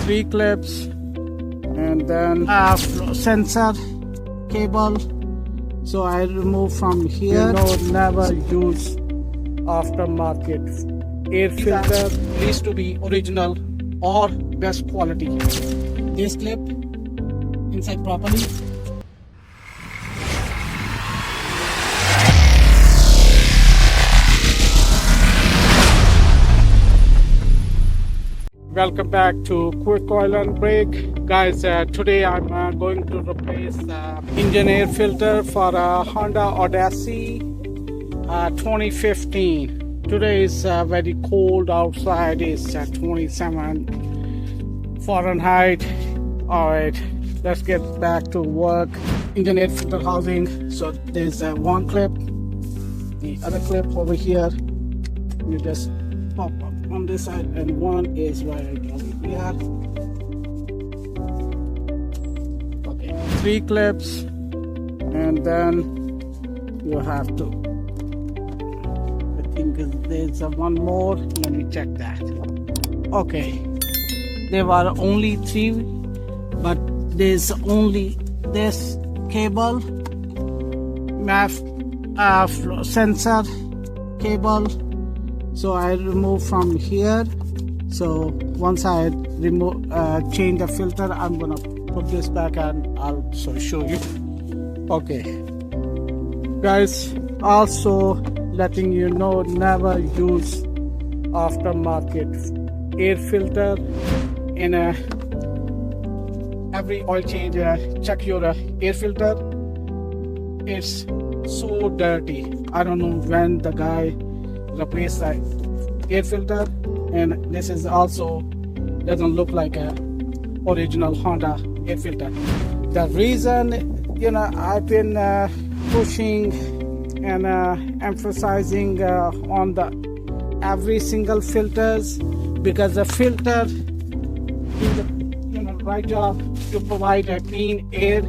3 clips, and then sensor cable. So I remove from here. Never use aftermarket air filter. Needs to be original or best quality. This clip inside properly. Welcome back to Quick Oil and Brake. Guys, today I'm going to replace the engine air filter for a Honda Odyssey 2015. Today is very cold outside. It's 27 Fahrenheit. Alright, let's get back to work. Engine air filter housing. So there's one clip, the other clip over here. You just pop up on this side, and one is right over here. Okay, 3 clips, and then you have to, I think there's one more. Let me check that. Okay, there were only 3, but there's only this cable, sensor cable. So I remove from here. So once I remove change the filter, I'm gonna put this back and I'll show you. Okay guys, also letting you know, never use aftermarket air filter. In every oil change, check your air filter. It's so dirty. I don't know when the guy replace the air filter, and this is also doesn't look like a original Honda air filter. The reason, I've been pushing and emphasizing on the every single filters, because the filter is the right job to provide a clean air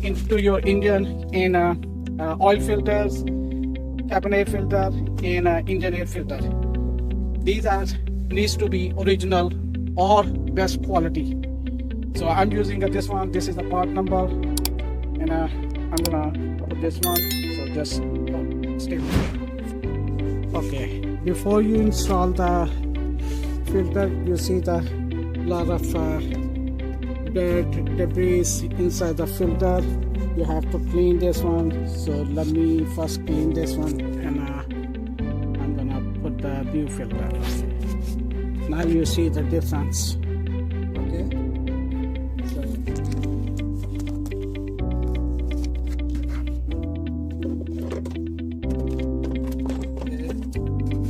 into your engine in oil filters, cabin air filter, and engine air filter. These needs to be original or best quality. So I'm using this one. This is the part number, and I'm gonna put this one. So just stay with me. Okay, before you install the filter, you see the lot of dirt, debris inside the filter. You have to clean this one. So let me first clean this one, and I'm gonna put the new filter. Now you see the difference. Okay, so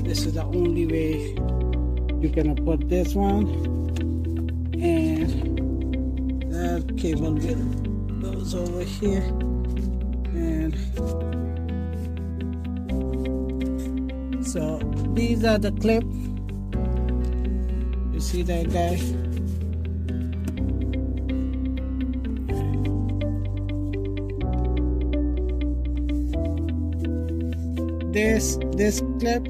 this is the only way you can put this one, and that cable will goes over here, and so these are the clip. You see that guy? This clip,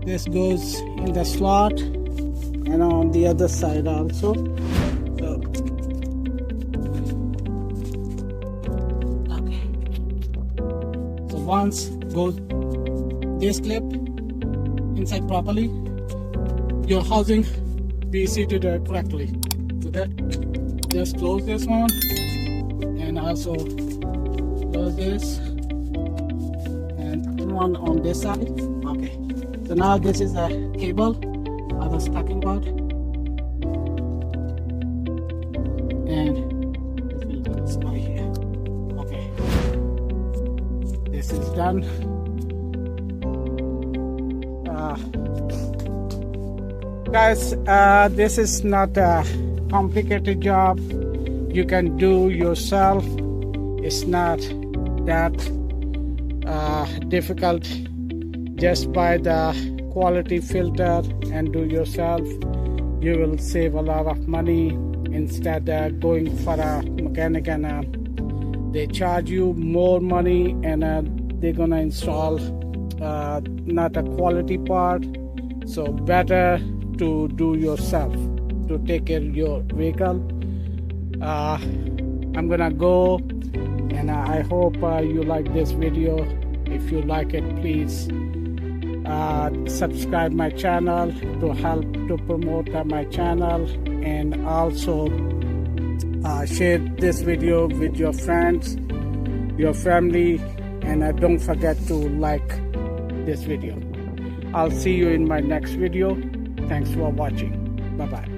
this goes in the slot, and on the other side also. So once goes this clip inside properly, your housing be seated correctly. So that just close this one, and also close this, and one on this side. Okay, so now this is the cable I was talking about, and this will go right here. Okay, this is done. Guys, this is not a complicated job. You can do yourself. It's not that difficult. Just buy the quality filter and do yourself. You will save a lot of money instead of going for a mechanic, and they charge you more money, and they're gonna install not a quality part. So better to do yourself. to take care of your vehicle. I'm gonna go, and I hope you like this video. If you like it, please subscribe my channel to help to promote my channel, and also share this video with your friends, your family, and don't forget to like this video. I'll see you in my next video. Thanks for watching. Bye bye.